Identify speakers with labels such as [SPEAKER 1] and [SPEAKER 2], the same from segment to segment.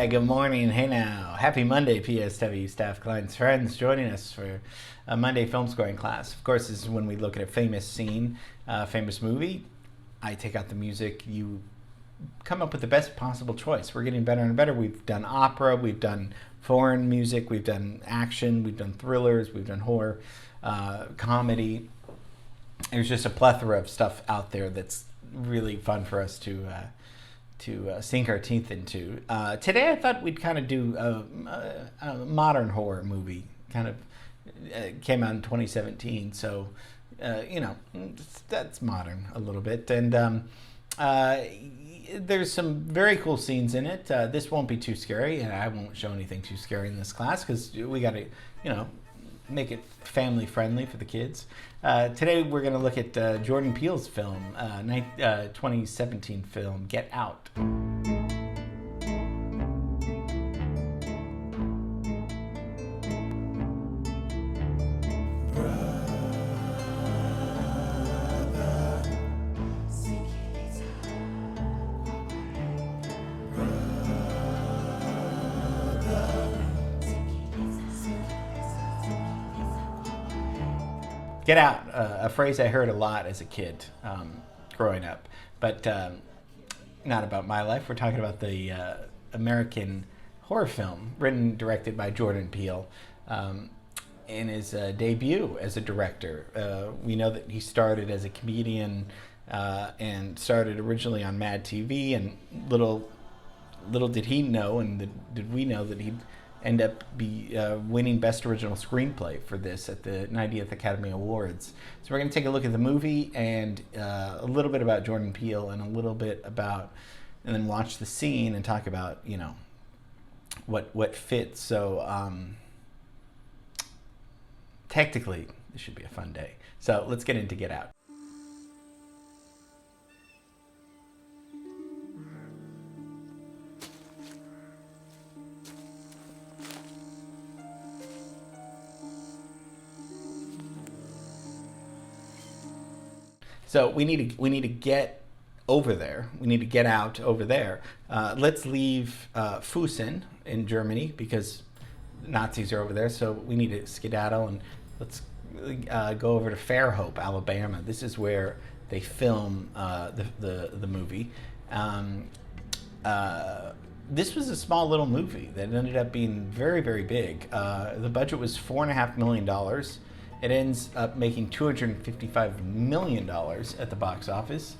[SPEAKER 1] good morning. Hey now. Happy Monday, PSW staff, clients, friends joining us for a Monday film scoring class. Of course, this is when we look at a famous scene, famous movie. I take out the music. You come up with the best possible choice. We're getting better and better. We've done opera, we've done foreign music, we've done action, we've done thrillers, we've done horror, comedy. There's just a plethora of stuff out there that's really fun for us to sink our teeth into. Today I thought we'd kind of do a modern horror movie. Kind of came out in 2017, so that's modern a little bit. And there's some very cool scenes in it. This won't be too scary, and I won't show anything too scary in this class because we got to, make it family friendly for the kids. Today we're going to look at Jordan Peele's film, 2017 film, Get Out. Get Out, a phrase I heard a lot as a kid growing up, but not about my life. We're talking about the American horror film written, directed by Jordan Peele in his debut as a director. We know that he started as a comedian and started originally on Mad TV, and little did he know, and did we know, that he'd end up winning Best Original Screenplay for this at the 90th Academy Awards. So we're going to take a look at the movie and a little bit about Jordan Peele and a little bit about, and then watch the scene and talk about, what fits. So technically, this should be a fun day. So let's get into Get Out. So we need to get over there. We need to get out over there. Let's leave Fussen in Germany because Nazis are over there. So we need to skedaddle, and let's go over to Fairhope, Alabama. This is where they film the movie. This was a small little movie that ended up being very, very big. The budget was $4.5 million. It ends up making $255 million at the box office.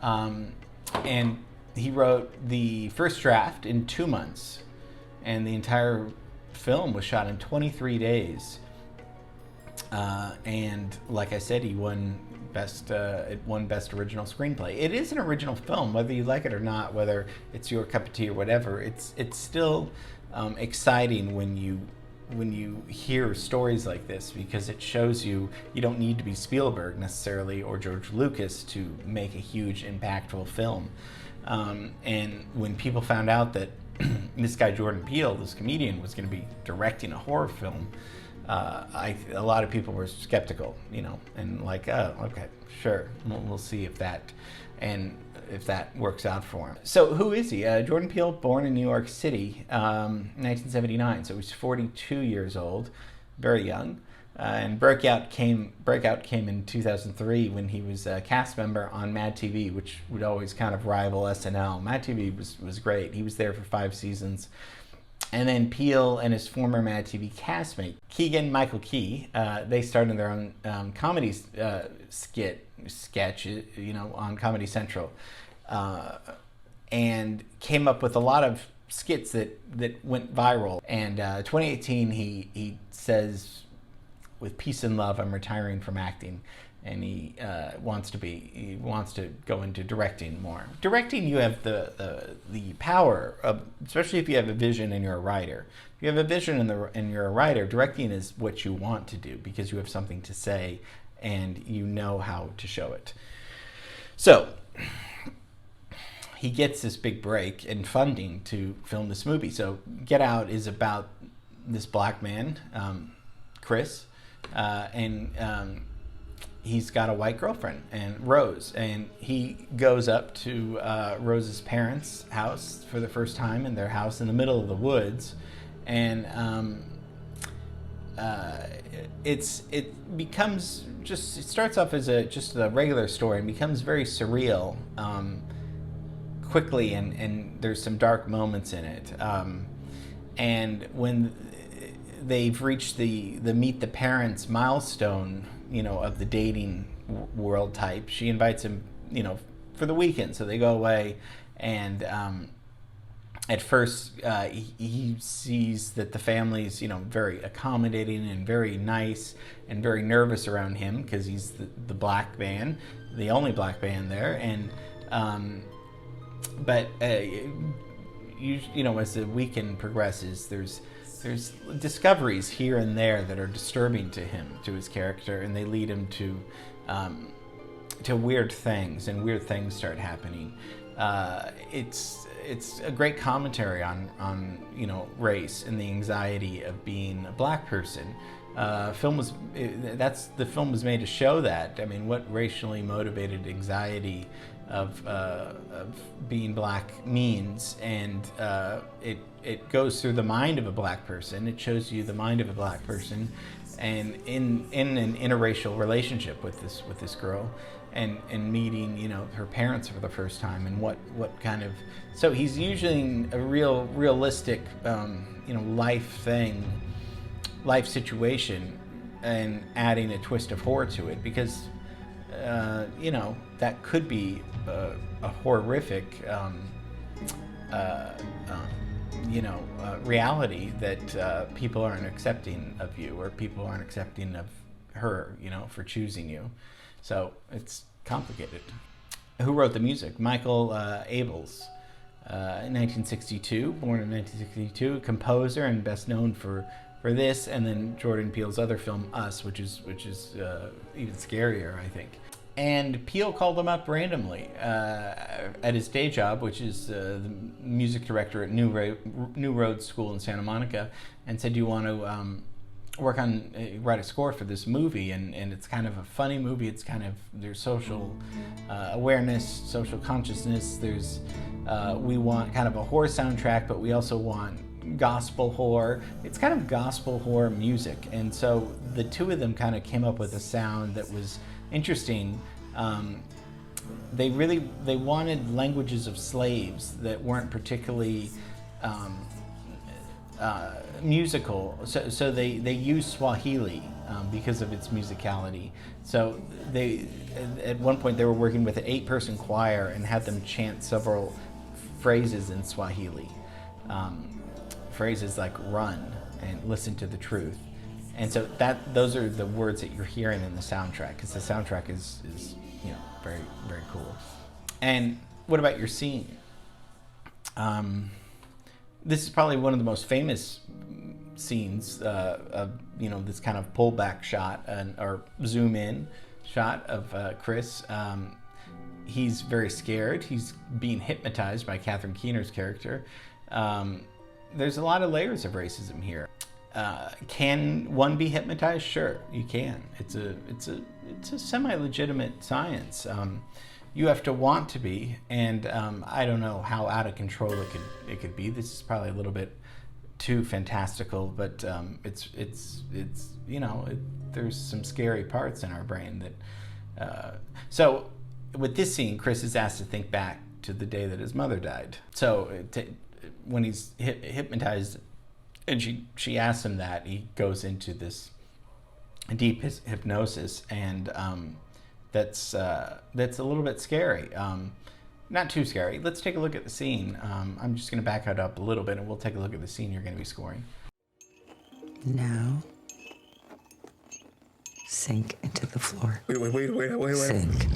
[SPEAKER 1] And he wrote the first draft in 2 months. And the entire film was shot in 23 days. And like I said, he won Best Original Screenplay. It is an original film, whether you like it or not, whether it's your cup of tea or whatever. It's still exciting when you hear stories like this, because it shows you don't need to be Spielberg necessarily or George Lucas to make a huge, impactful film. And when people found out that this guy Jordan Peele, this comedian, was going to be directing a horror film, a lot of people were skeptical, and like, oh, okay, sure, we'll see if that works out for him. So who is he? Jordan Peele, born in New York City, 1979. So he's 42 years old, very young. And Breakout came in 2003 when he was a cast member on Mad TV, which would always kind of rival SNL. Mad TV was great. He was there for 5 seasons. And then Peele and his former Mad TV castmate, Keegan-Michael Key, they started their own comedy sketch, on Comedy Central, and came up with a lot of skits that went viral. And 2018, he says, with peace and love, I'm retiring from acting. And he wants to go into directing more. Directing, you have the power of, especially if you have a vision and you're a writer. If you have a vision and you're a writer, directing is what you want to do because you have something to say and you know how to show it. So he gets this big break in funding to film this movie. So Get Out is about this black man, Chris, and he's got a white girlfriend, and Rose, and he goes up to Rose's parents' house for the first time, in their house in the middle of the woods, and it starts off as just a regular story and becomes very surreal quickly, and there's some dark moments in it, and when they've reached the meet the parents milestone, of the dating world type, she invites him, for the weekend. So they go away, and at first he sees that the family's, very accommodating and very nice and very nervous around him because he's the black man, the only black man there, and but as the weekend progresses, there's discoveries here and there that are disturbing to him, to his character, and they lead him to weird things, and weird things start happening. It's a great commentary on race and the anxiety of being a black person. The film was made to show that. I mean, what racially motivated anxiety of being black means, and it goes through the mind of a black person. It shows you the mind of a black person, and in an interracial relationship with this girl, and meeting her parents for the first time, and what kind of, so he's using a realistic life situation, and adding a twist of horror to it, because that could be a horrific reality that people aren't accepting of you, or people aren't accepting of her, for choosing you. So it's complicated. Who wrote the music? Michael Abels, in 1962, born in 1962, composer and best known for this, and then Jordan Peele's other film, Us, which is even scarier, I think. And Peele called him up randomly at his day job, which is the music director at New Road School in Santa Monica, and said, "Do you want to write a score for this movie?" And it's kind of a funny movie. It's kind of, there's social awareness, social consciousness. There's we want kind of a horror soundtrack, but we also want gospel horror. It's kind of gospel horror music, and so the two of them kind of came up with a sound that was interesting. They wanted languages of slaves that weren't particularly musical, so they used Swahili because of its musicality. So at one point they were working with an 8-person choir and had them chant several phrases in Swahili, phrases like "run" and "listen to the truth." And so those are the words that you're hearing in the soundtrack, because the soundtrack is very, very cool. And what about your scene? This is probably one of the most famous scenes of this kind of pullback shot or zoom in shot of Chris. He's very scared. He's being hypnotized by Catherine Keener's character. There's a lot of layers of racism here. Can one be hypnotized? Sure, you can. It's a semi-legitimate science. You have to want to be, and I don't know how out of control it could be. This is probably a little bit too fantastical, but there's some scary parts in our brain that. So with this scene, Chris is asked to think back to the day that his mother died. So when he's hypnotized, and she asks him that, he goes into this deep hypnosis, and that's a little bit scary. Not too scary. Let's take a look at the scene. I'm just going to back it up a little bit, and we'll take a look at the scene you're going to be scoring.
[SPEAKER 2] Now, sink into the floor.
[SPEAKER 3] Wait.
[SPEAKER 2] Sink.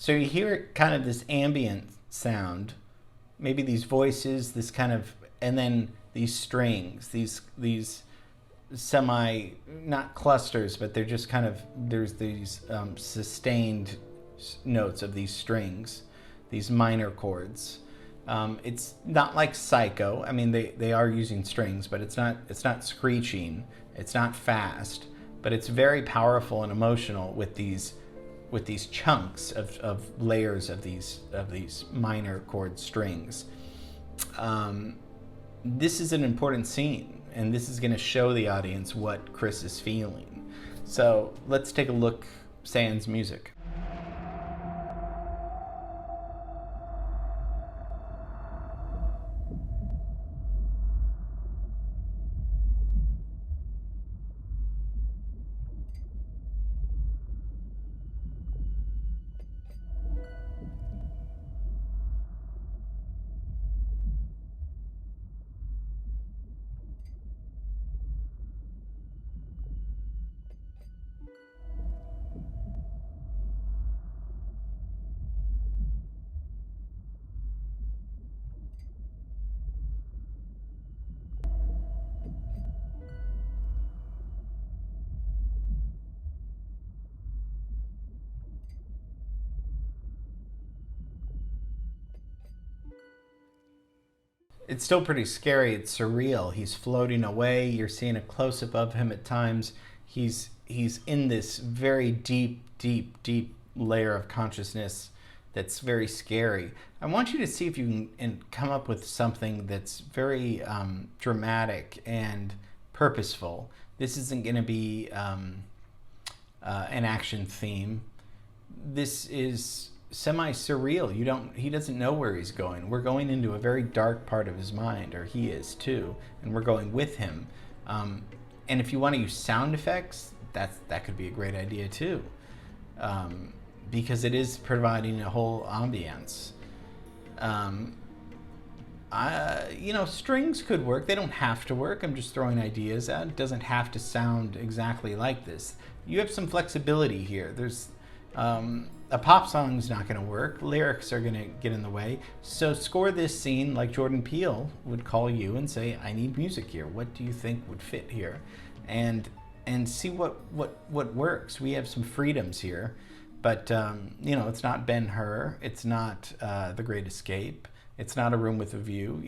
[SPEAKER 1] So you hear kind of this ambient sound, maybe these voices, this kind of, and then these strings, these semi, not clusters, but they're just kind of, there's these sustained notes of these strings, these minor chords. It's not like Psycho. I mean, they are using strings, but it's not screeching. It's not fast, but it's very powerful and emotional with these chunks of layers of these minor chord strings. This is an important scene, and this is going to show the audience what Chris is feeling. So let's take a look. Sans music. It's still pretty scary. It's surreal. He's floating away. You're seeing a close-up of him at times. He's in this very deep layer of consciousness that's very scary. I want you to see if you can come up with something that's very dramatic and purposeful. This isn't going to be an action theme. This is semi-surreal. He doesn't know where he's going. We're going into a very dark part of his mind, or he is too, and we're going with him. And if you want to use sound effects, that could be a great idea too, because it is providing a whole ambience. Strings could work. They don't have to work. I'm just throwing ideas out. It doesn't have to sound exactly like this. You have some flexibility here. There's a pop song's not going to work. Lyrics are going to get in the way. So score this scene like Jordan Peele would call you and say, I need music here. What do you think would fit here? And see what works. We have some freedoms here. But, it's not Ben-Hur. It's not The Great Escape. It's not A Room with a View.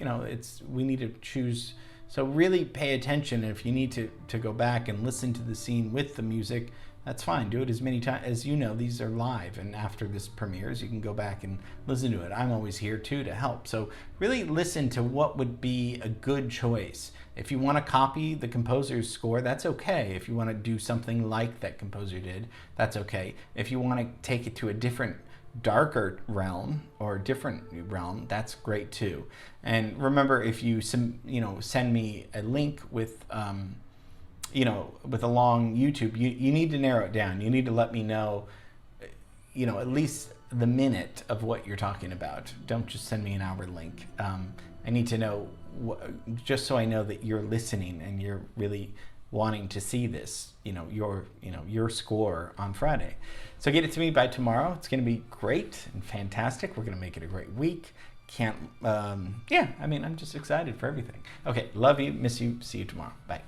[SPEAKER 1] We need to choose. So really pay attention. And if you need to go back and listen to the scene with the music, that's fine. Do it as many times as these are live, and after this premieres, you can go back and listen to it. I'm always here too to help. So really listen to what would be a good choice. If you want to copy the composer's score, that's okay. If you want to do something like that composer did, that's okay. If you want to take it to a different, darker realm or different realm, that's great too. And remember, if you send me a link with with a long YouTube, you need to narrow it down. You need to let me know, at least the minute of what you're talking about. Don't just send me an hour link. I need to know, just so I know that you're listening and you're really wanting to see this, your score on Friday. So get it to me by tomorrow. It's going to be great and fantastic. We're going to make it a great week. I'm just excited for everything. Okay, love you, miss you, see you tomorrow. Bye.